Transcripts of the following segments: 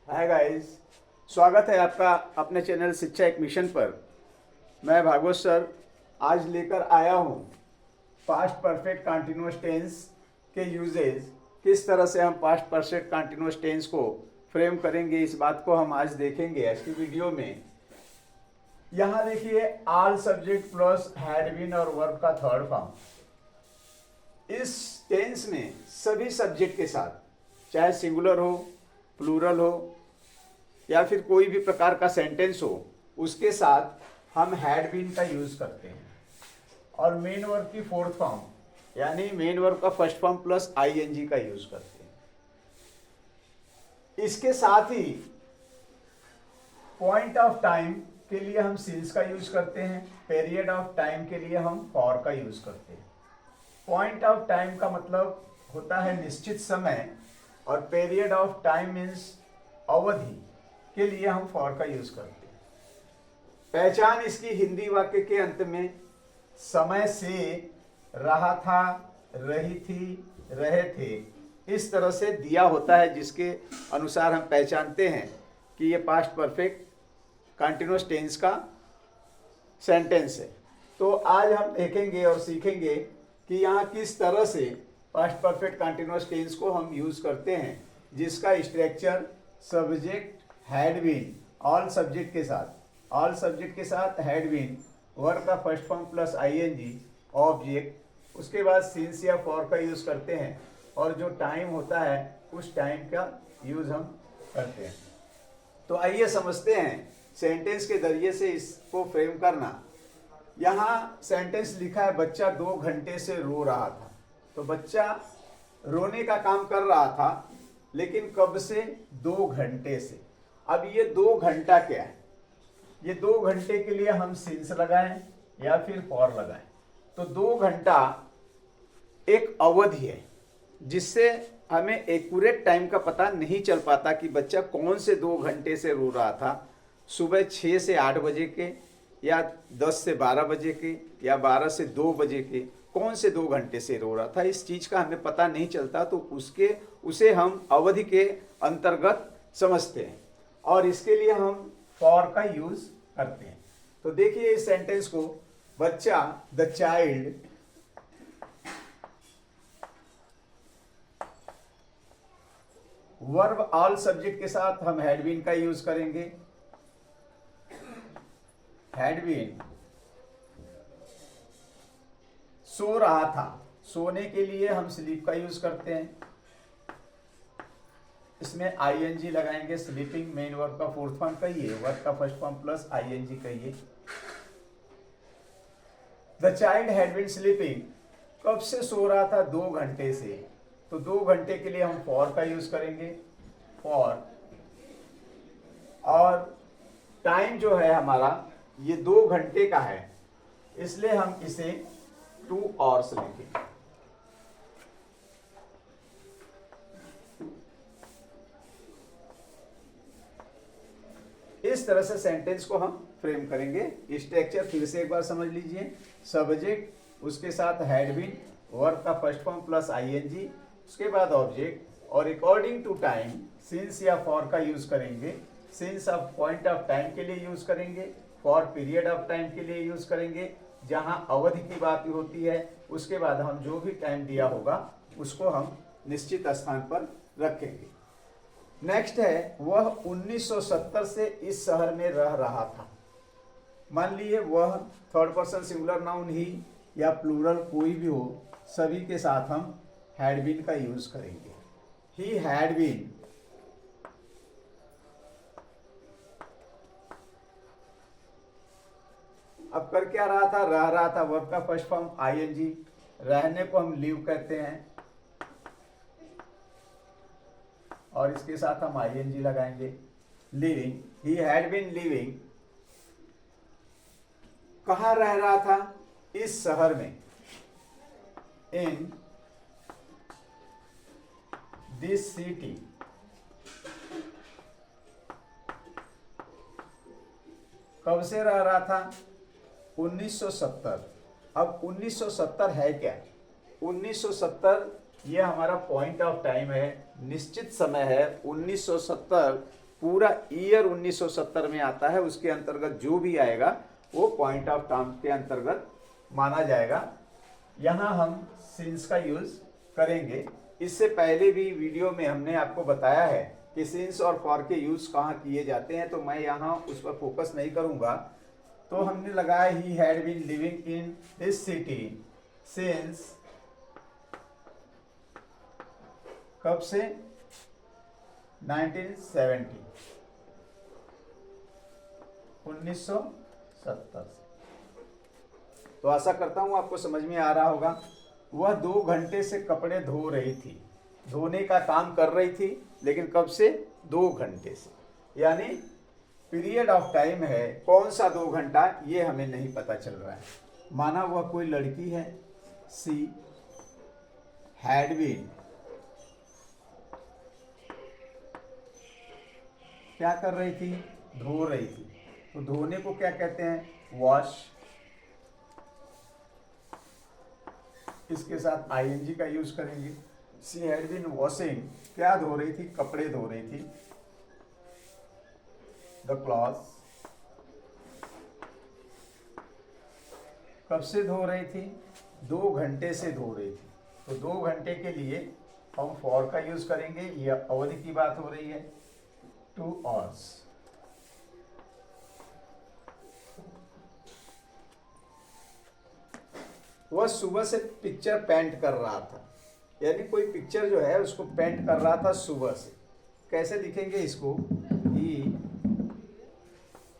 Hi guys, स्वागत है आपका अपने चैनल शिक्षा एक मिशन पर। मैं भागवत सर आज लेकर आया हूँ पास्ट परफेक्ट कंटिन्यूअस टेंस के यूजेज। किस तरह से हम पास्ट परफेक्ट कंटिन्यूअस टेंस को फ्रेम करेंगे, इस बात को हम आज देखेंगे आज की वीडियो में। यहाँ देखिए, all subject plus had been और वर्ब का थर्ड फॉर्म। इस टेंस में सभी सब्जेक्ट के साथ, चाहे सिंगुलर हो, प्लूरल हो या फिर कोई भी प्रकार का सेंटेंस हो, उसके साथ हम हैड बीन का यूज करते हैं। और मेन वर्ब की फोर्थ फॉर्म यानी मेन वर्ब का फर्स्ट फॉर्म प्लस आईएनजी का यूज करते हैं। इसके साथ ही पॉइंट ऑफ टाइम के लिए हम सिंस का यूज करते हैं, पीरियड ऑफ टाइम के लिए हम फॉर का यूज करते हैं। पॉइंट ऑफ टाइम का मतलब होता है निश्चित समय, और पीरियड ऑफ टाइम मीन्स अवधि के लिए हम फॉर का यूज करते हैं। पहचान इसकी हिंदी वाक्य के अंत में समय से, रहा था, रही थी, रहे थे, इस तरह से दिया होता है, जिसके अनुसार हम पहचानते हैं कि ये पास्ट परफेक्ट कंटिन्यूअस टेंस का सेंटेंस है। तो आज हम देखेंगे और सीखेंगे कि यहाँ किस तरह से पास्ट परफेक्ट कंटिन्यूअस टेंस को हम यूज करते हैं, जिसका structure subject had been, all subject के साथ हैड बीन, वर्ब का first form plus ING, object, उसके बाद सिंस या फॉर का यूज करते हैं, और जो टाइम होता है उस टाइम का यूज हम करते हैं। तो आइए समझते हैं सेंटेंस के जरिए से इसको फ्रेम करना। यहाँ सेंटेंस लिखा है, बच्चा 2 घंटे से रो रहा था। तो बच्चा रोने का काम कर रहा था, लेकिन कब से? 2 घंटे से। अब ये 2 घंटा क्या है? ये 2 घंटे के लिए हम सिंस लगाएं या फिर फॉर लगाएं। तो 2 घंटा एक अवधि है, जिससे हमें एक्यूरेट टाइम का पता नहीं चल पाता कि बच्चा कौन से 2 घंटे से रो रहा था। सुबह 6 से 8 बजे के, या 10 से 12 बजे के, या 12 से 2 बजे के, कौन से 2 घंटे से रो रहा था, इस चीज का हमें पता नहीं चलता। तो उसे हम अवधि के अंतर्गत समझते हैं, और इसके लिए हम फॉर का यूज करते हैं। तो देखिए इस सेंटेंस को, बच्चा, the child, verb all subject के साथ हम हैड बीन का यूज करेंगे। हैड बीन, सो रहा था, सोने के लिए हम स्लीप का यूज करते हैं। इसमें आईएनजी लगाएंगे, स्लीपिंग मेन वर्ब का फोर्थ फॉर्म कहिए, वर्ब का फर्स्ट फॉर्म प्लस आईएनजी कहिए। The child had been sleeping, कब से सो रहा था? 2 घंटे से। तो 2 घंटे के लिए हम फॉर का यूज करेंगे, फॉर। और टाइम जो है हमारा ये 2 घंटे का है, इसलिए हम इसे 2 आवर्स लिखेंगे। इस तरह से सेंटेंस को हम फ्रेम करेंगे। स्ट्रक्चर फिर से एक बार समझ लीजिए, सब्जेक्ट, उसके साथ हैड बीन, वर्ब का फर्स्ट फॉर्म प्लस आईएनजी, उसके बाद ऑब्जेक्ट, और अकॉर्डिंग टू टाइम सिंस या फॉर का यूज करेंगे। Since of point of time के लिए यूज करेंगे, फॉर पीरियड ऑफ टाइम के लिए यूज करेंगे, जहां अवधि की बात होती है। उसके बाद हम जो भी टाइम दिया होगा उसको हम निश्चित स्थान पर रखेंगे। नेक्स्ट है, वह 1970 से इस शहर में रह रहा था। मान लीजिए वह थर्ड पर्सन सिंगुलर नाउन ही या प्लूरल कोई भी हो, सभी के साथ हम हैड बीन का यूज करेंगे। ही हैड बीन, अब कर क्या रहा था? रह रहा था, वर्ब का फर्स्ट फॉर्म आईएनजी, रहने को हम लिव कहते हैं, और इसके साथ हम आईएनजी लगाएंगे। Living, he had been living, कहाँ रह रहा था? इस शहर में, इन दिस सिटी। कब से रह रहा था? 1970। अब 1970 है क्या? 1970 ये हमारा पॉइंट ऑफ टाइम है, निश्चित समय है। 1970 पूरा ईयर 1970 में आता है, उसके अंतर्गत जो भी आएगा वो पॉइंट ऑफ टाइम के अंतर्गत माना जाएगा। यहाँ हम सिंस का यूज करेंगे। इससे पहले भी वीडियो में हमने आपको बताया है कि सिंस और फॉर के यूज कहाँ किए जाते हैं, तो मैं यहाँ उस पर फोकस नहीं करूँगा। तो हमने लगाया he had been living in this city since, कब से, 1970, 1970 से। तो आशा करता हूं आपको समझ में आ रहा होगा। वह 2 घंटे से कपड़े धो रही थी, धोने का काम कर रही थी, लेकिन कब से, 2 घंटे से। यानी पीरियड ऑफ टाइम है, कौन सा 2 घंटा ये हमें नहीं पता चल रहा है। माना वह कोई लड़की है, सी हैड बीन, क्या कर रही थी, धो रही थी। तो धोने को क्या कहते हैं, वॉश। इसके साथ आईएनजी का यूज करेंगे। सी हैड बीन वॉशिंग, क्या धो रही थी, कपड़े धो रही थी, द क्लॉथ्स। कब से धो रही थी, 2 घंटे से धो रही थी। तो 2 घंटे के लिए हम फॉर का यूज करेंगे। यह अवधि की बात हो रही है, 2 hours। वह सुबह से पिक्चर पेंट कर रहा था, यानी कोई पिक्चर जो है उसको पेंट कर रहा था सुबह से। कैसे लिखेंगे इसको, ही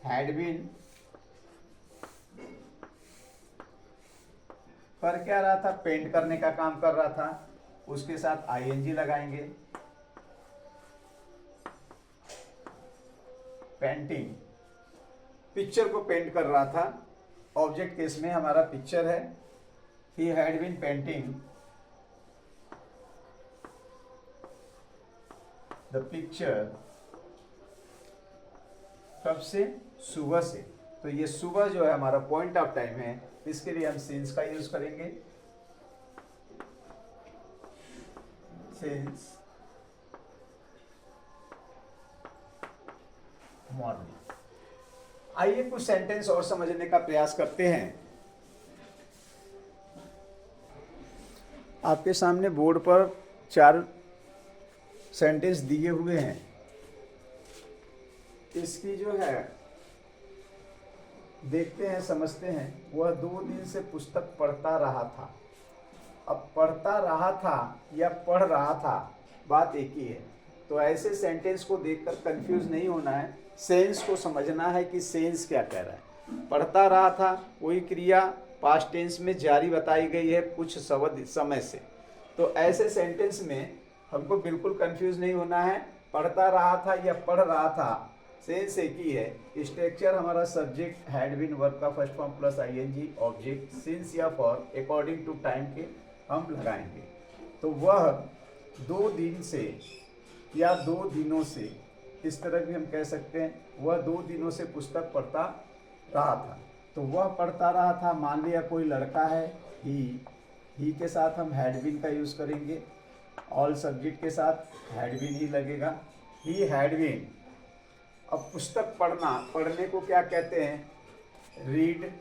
हैड बीन, कर क्या रहा था, पेंट करने का काम कर रहा था, उसके साथ आईएनजी लगाएंगे। पेंटिंग, पिक्चर को पेंट कर रहा था, ऑब्जेक्ट केस में हमारा पिक्चर है। He had been painting the picture, कब से, सुबह से। तो ये सुबह जो है हमारा पॉइंट ऑफ टाइम है, इसके लिए हम सिंस का यूज करेंगे। Since morning. आइए कुछ सेंटेंस और समझने का प्रयास करते हैं। आपके सामने बोर्ड पर 4 सेंटेंस दिए हुए हैं। इसकी जो है देखते हैं, समझते हैं। वह 2 दिन से पुस्तक पढ़ता रहा था। अब पढ़ता रहा था या पढ़ रहा था, बात एक ही है। तो ऐसे सेंटेंस को देखकर कंफ्यूज नहीं होना है, सेंस को समझना है कि सेंस क्या कह रहा है। पढ़ता रहा था, कोई क्रिया पास्ट टेंस में जारी बताई गई है कुछ समय से। तो ऐसे सेंटेंस में हमको बिल्कुल कंफ्यूज नहीं होना है। पढ़ता रहा था या पढ़ रहा था, सेंस एक ही है। स्ट्रक्चर हमारा सब्जेक्ट हैड बीन, वर्ब का first form plus ING, object since या फॉर अकॉर्डिंग टू टाइम के हम लगाएंगे। तो वह 2 दिन से या 2 दिनों से, इस तरह भी हम कह सकते हैं। वह 2 दिनों से पुस्तक पढ़ता रहा था। तो वह पढ़ता रहा था, मान लिया कोई लड़का है, ही के साथ हम हैड बीन का यूज करेंगे। ऑल सब्जेक्ट के साथ हैड बीन ही लगेगा, ही हैड बीन। अब पुस्तक पढ़ना, पढ़ने को क्या कहते हैं, रीड।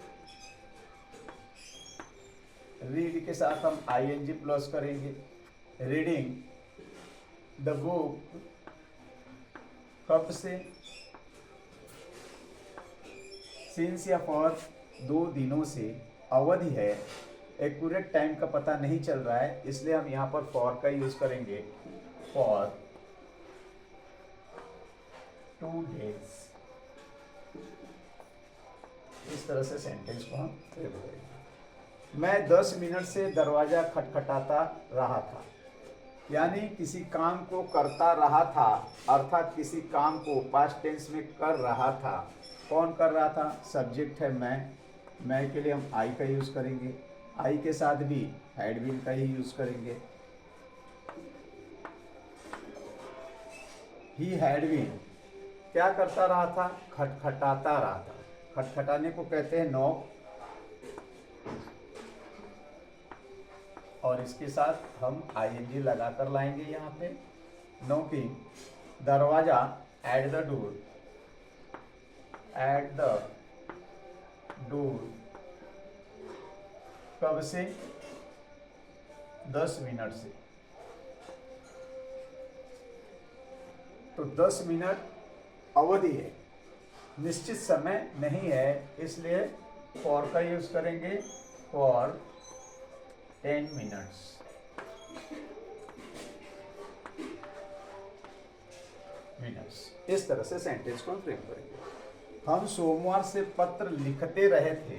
रीड के साथ हम आईएनजी प्लस करेंगे, रीडिंग द बुक। कब से, सिंस या फॉर, 2 दिनों से। अवधि है, एक्यूरेट टाइम का पता नहीं चल रहा है, इसलिए हम यहाँ पर फॉर का यूज करेंगे। For 2 days। इस तरह से सेंटेंस को हम करेंगे। मैं 10 मिनट से दरवाजा खटखटाता रहा था, यानी किसी काम को करता रहा था, अर्थात किसी काम को पास्ट टेंस में कर रहा था। कौन कर रहा था, सब्जेक्ट है मैं के लिए हम आई का यूज करेंगे। आई के साथ भी हैड बीन का ही यूज करेंगे। ही हैड बीन क्या करता रहा था, खटखटाता रहा था। खटखटाने को कहते हैं नॉक, और इसके साथ हम आईएनजी लगाकर लाएंगे यहाँ पे। नॉकिंग, दरवाजा at the door, at the door कब से? 10 मिनट से। तो 10 मिनट अवधि है, निश्चित समय नहीं है, इसलिए फॉर का यूज करेंगे, फॉर 10 मिनट्स। इस तरह से सेंटेंस को हम फ्रेम करेंगे। हम सोमवार से पत्र लिखते रहे थे,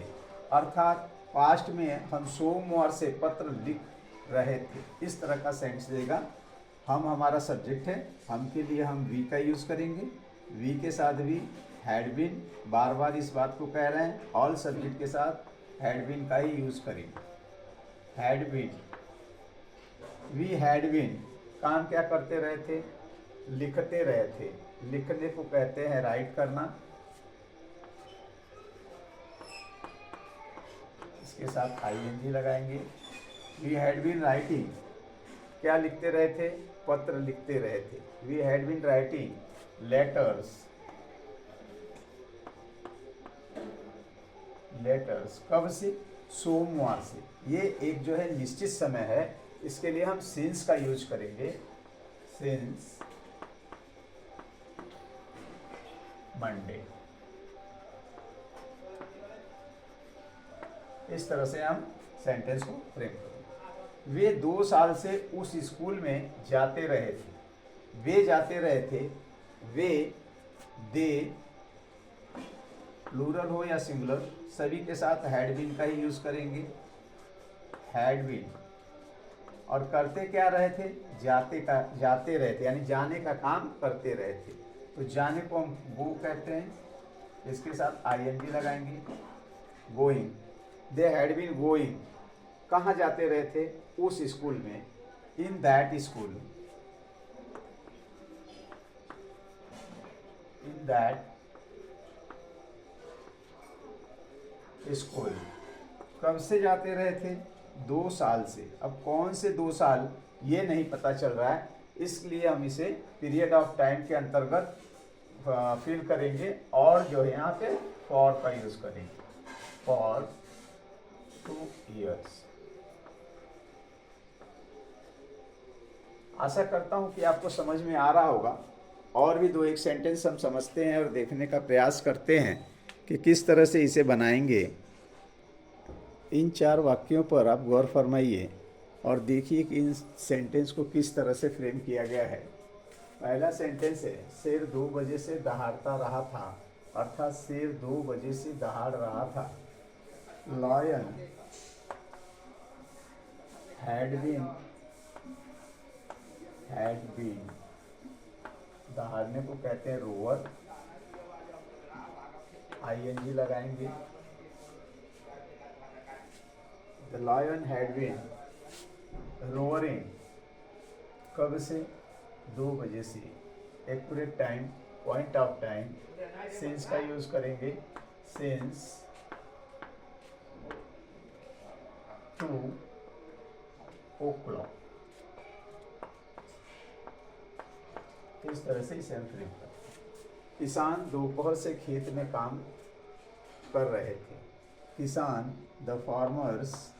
अर्थात पास्ट में हम सोमवार से पत्र लिख रहे थे, इस तरह का सेंटेंस देगा। हम हमारा सब्जेक्ट है, हम के लिए हम वी का यूज करेंगे, वी के साथ भी हैड बीन, बार बार इस बात को कह रहे हैं, ऑल सब्जेक्ट के साथ हैड बीन का ही यूज करेंगे। Had been, we had been, काम क्या करते रहे थे? लिखते रहे थे। लिखने को कहते हैं राइट करना, इसके साथ आईएनजी लगाएंगे। वी हैड बीन राइटिंग, क्या लिखते रहे थे? पत्र लिखते रहे थे। We had been writing letters, letters कब से? सोमवार से। ये एक जो है निश्चित समय है, इसके लिए हम सिंस का यूज करेंगे, सिंस मंडे। इस तरह से हम सेंटेंस को फ्रेम करेंगे। वे 2 साल से उस स्कूल में जाते रहे थे। वे जाते रहे थे, वे, दे, प्लूरल हो या सिंगुलर, सभी के साथ हैड बीन का ही यूज करेंगे, हैड बीन। और करते क्या रहे थे? जाते रहे थे, यानी जाने का काम करते रहे थे। तो जाने को हम गो कहते हैं, इसके साथ आईएनजी लगाएंगे, going. They had been going, कहाँ जाते रहे थे? उस स्कूल में, in that school, in that school. कब से जाते रहे थे? 2 साल से। अब कौन से 2 साल ये नहीं पता चल रहा है, इसलिए हम इसे पीरियड ऑफ टाइम के अंतर्गत फिल करेंगे, और जो है यहाँ पे फॉर का यूज करेंगे, फॉर 2 years। आशा करता हूँ कि आपको समझ में आ रहा होगा। और भी 2-1 सेंटेंस हम समझते हैं और देखने का प्रयास करते हैं कि किस तरह से इसे बनाएंगे। इन 4 वाक्यों पर आप गौर फरमाइए और देखिए कि इन सेंटेंस को किस तरह से फ्रेम किया गया है। पहला सेंटेंस है, शेर 2 बजे से दहाड़ता रहा था, अर्थात शेर 2 बजे से दहाड़ रहा था। लायन हैड बीन, दहाड़ने को कहते हैं रोअर, आईएनजी लगाएंगे। The lion had been roaring, कब से? 2 बजे से। Accurate time, point of time, since का यूज करेंगे, सिंस 2 o'clock। इस तरह से इसे हम फ्रेम करते हैं। किसान दोपहर से खेत में काम कर रहे थे। किसान, द फार्मर्स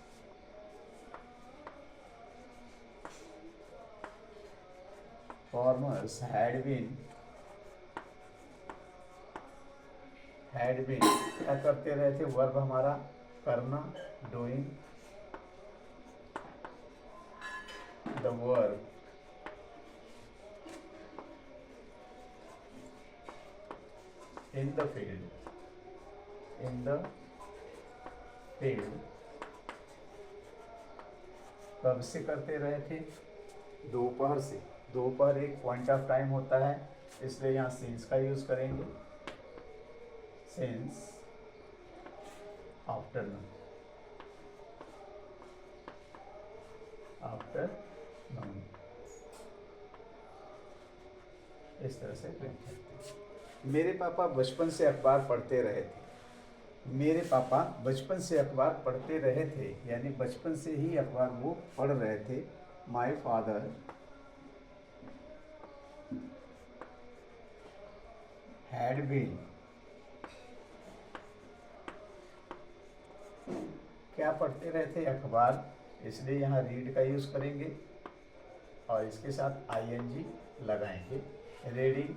had been क्या करते रहे थे? वर्ब हमारा करना, doing, the verb in the field, कब से करते रहे थे? दोपहर से। दोपहर एक पॉइंट ऑफ टाइम होता है, इसलिए यहाँ सिंस का यूज करेंगे, सिंस आफ्टरनून, इस तरह से फ्रेम करते हैं। मेरे पापा बचपन से अखबार पढ़ते रहे थे। मेरे पापा बचपन से अखबार पढ़ते रहे थे, यानी बचपन से ही अखबार वो पढ़ रहे थे। माय फादर हैड बीन, क्या पढ़ते रहते अखबार, इसलिए यहाँ रीड का यूज करेंगे और इसके साथ आईएनजी लगाएंगे। रीडिंग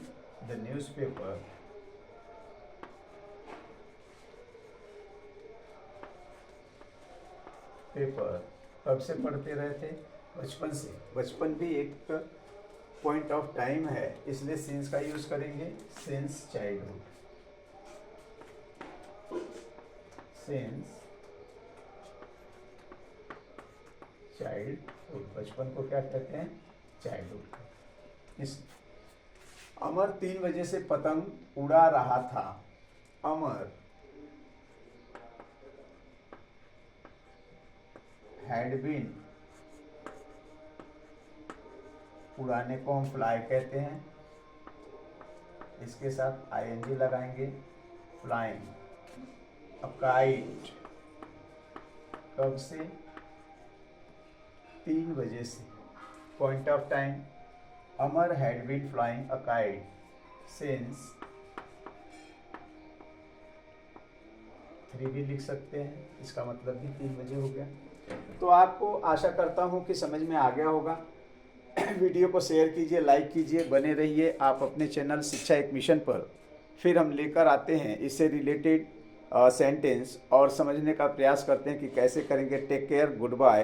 द न्यूज़पेपर, पेपर कब से पढ़ते रहते, बचपन से। बचपन भी एक पॉइंट ऑफ टाइम है, इसलिए सिंस का यूज करेंगे। सिंस चाइल्डहुड, सिंस चाइल्डहुड, बचपन को क्या कहते हैं, चाइल्डहुड। इस अमर 3 बजे से पतंग उड़ा रहा था। अमर हैड बीन, उड़ाने को हम फ्लाई कहते हैं, इसके साथ आईएनजी लगाएंगे। फ्लाइंग अ काइट, कब से, 3 बजे से। Point of time, Amar had been flying a kite since 3 भी लिख सकते हैं, इसका मतलब भी 3 बजे हो गया। तो आपको आशा करता हूँ कि समझ में आ गया होगा। वीडियो को शेयर कीजिए, लाइक कीजिए, बने रहिए आप अपने चैनल शिक्षा एक मिशन पर। फिर हम लेकर आते हैं इससे रिलेटेड सेंटेंस और समझने का प्रयास करते हैं कि कैसे करेंगे। Take care, good bye.